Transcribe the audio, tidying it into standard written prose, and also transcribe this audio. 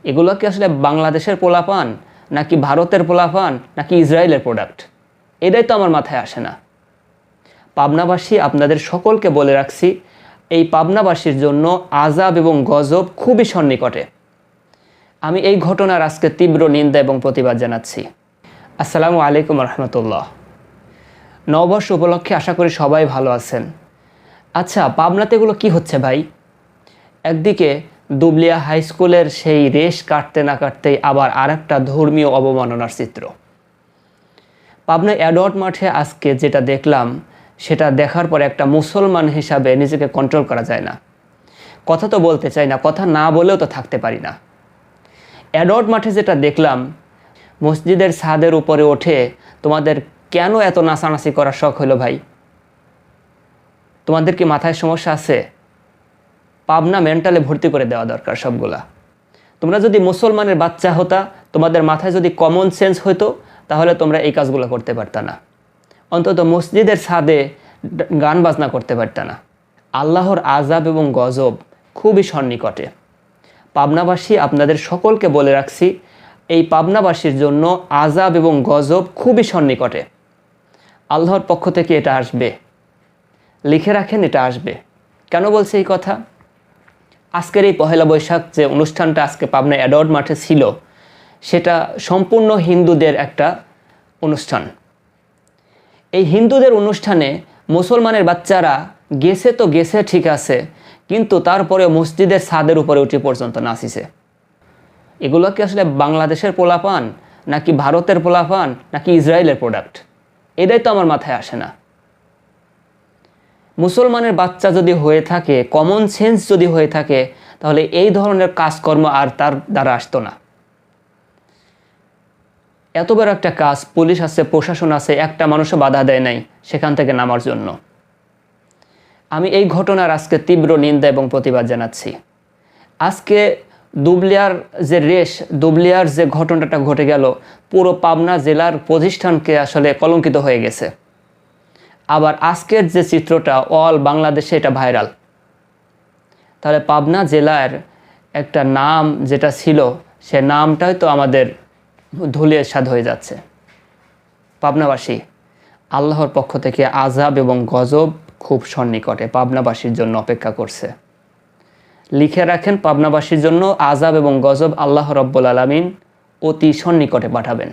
এগুলো কি আসলে বাংলাদেশের পোলাপান নাকি ভারতের পোলাপান নাকি ইসরায়েলের প্রোডাক্ট? এটাই তো আমার মাথায় আসে না। পাবনাবাসী আপনাদের সকলকে বলে রাখছি, এই পাবনাবাসীর জন্য আযাব এবং গজব খুবই সন্নিকটে। আমি এই ঘটনার আজকে তীব্র নিন্দা এবং প্রতিবাদ জানাচ্ছি। আসসালামু আলাইকুম রহমতুল্লাহ। নববর্ষ উপলক্ষে আশা করি সবাই ভালো আছেন। আচ্ছা, পাবনাতে এগুলো কী হচ্ছে ভাই? একদিকে দুবলিয়া হাই স্কুলের সেই রেশ কাটতে না কাটতেই আবার আরেকটা ধর্মীয় অবমাননার চিত্র। পাবনা অ্যাডওয়ার্ড মাঠে আজকে যেটা দেখলাম, সেটা দেখার পরে একটা মুসলমান হিসাবে নিজেকে কন্ট্রোল করা যায় না। কথা তো বলতে চাই না, কথা না বলেও তো থাকতে পারি না। অ্যাডওয়ার্ড মাঠে যেটা দেখলাম, মসজিদের ছাদের উপরে ওঠে তোমাদের কেন এত নাচানাচি করার শখ হলো ভাই? তোমাদের কি মাথায় সমস্যা আছে? পাবনা মেন্টালে ভর্তি করে দেওয়া দরকার সবগুলা। তোমরা যদি মুসলমানের বাচ্চা হতা, তোমাদের মাথায় যদি কমন সেন্স হতো, তাহলে তোমরা এই কাজগুলো করতে পারতা না। অন্তত মসজিদের ছাদে গান বাজনা করতে পারতা না। আল্লাহর আযাব এবং গজব খুবই সন্নিকটে। পাবনাবাসী আপনাদের সকলকে বলে রাখছি, এই পাবনাবাসীর জন্য আযাব এবং গজব খুবই সন্নিকটে। আল্লাহর পক্ষ থেকে এটা আসবে, লিখে রাখেন, এটা আসবে। কেন বলছে এই কথা? আজকের এই পহেলা বৈশাখ যে অনুষ্ঠানটা আজকে পাবনা অ্যাডওয়ার্ড মাঠে ছিল, সেটা সম্পূর্ণ হিন্দুদের একটা অনুষ্ঠান। এই হিন্দুদের অনুষ্ঠানে মুসলমানের বাচ্চারা গেছে তো গেছে ঠিক আছে, কিন্তু তারপরে মসজিদের ছাদের উপরে উঠে পর্যন্ত নাচিছে। এগুলো কি আসলে বাংলাদেশের পোলাপান নাকি ভারতের পোলাপান নাকি ইসরায়েলের প্রোডাক্ট? এটাই তো আমার মাথায় আসে না। মুসলমানের বাচ্চা যদি হয়ে থাকে, কমন সেন্স যদি হয়ে থাকে, তাহলে এই ধরনের কাজকর্ম আর তার দ্বারা আসতো না। এত বড় একটা কাজ, পুলিশ আছে, প্রশাসন আছে, একটা মানুষও বাধা দেয় নাই সেখান থেকে নামার জন্য। আমি এই ঘটনার আজকে তীব্র নিন্দা এবং প্রতিবাদ জানাচ্ছি। আজকে দুবলিয়ার যে ঘটনাটা ঘটে গেল, পুরো পাবনা জেলার প্রতিষ্ঠানকে আসলে কলঙ্কিত হয়ে গেছে। আবার আজকের যে চিত্রটা অল বাংলাদেশে এটা ভাইরাল। তাহলে পাবনা জেলার একটা নাম যেটা ছিল, সে নামটাই তো আমাদের ধুলিয়ে সাদ হয়ে যাচ্ছে। পাবনাবাসী, আল্লাহর পক্ষ থেকে আযাব এবং গজব খুব সন্নিকটে পাবনাবাসীর জন্য অপেক্ষা করছে। লিখে রাখেন, পাবনাবাসীর জন্য আযাব এবং গজব আল্লাহ রাব্বুল আলামিন অতি সন্নিকটে পাঠাবেন।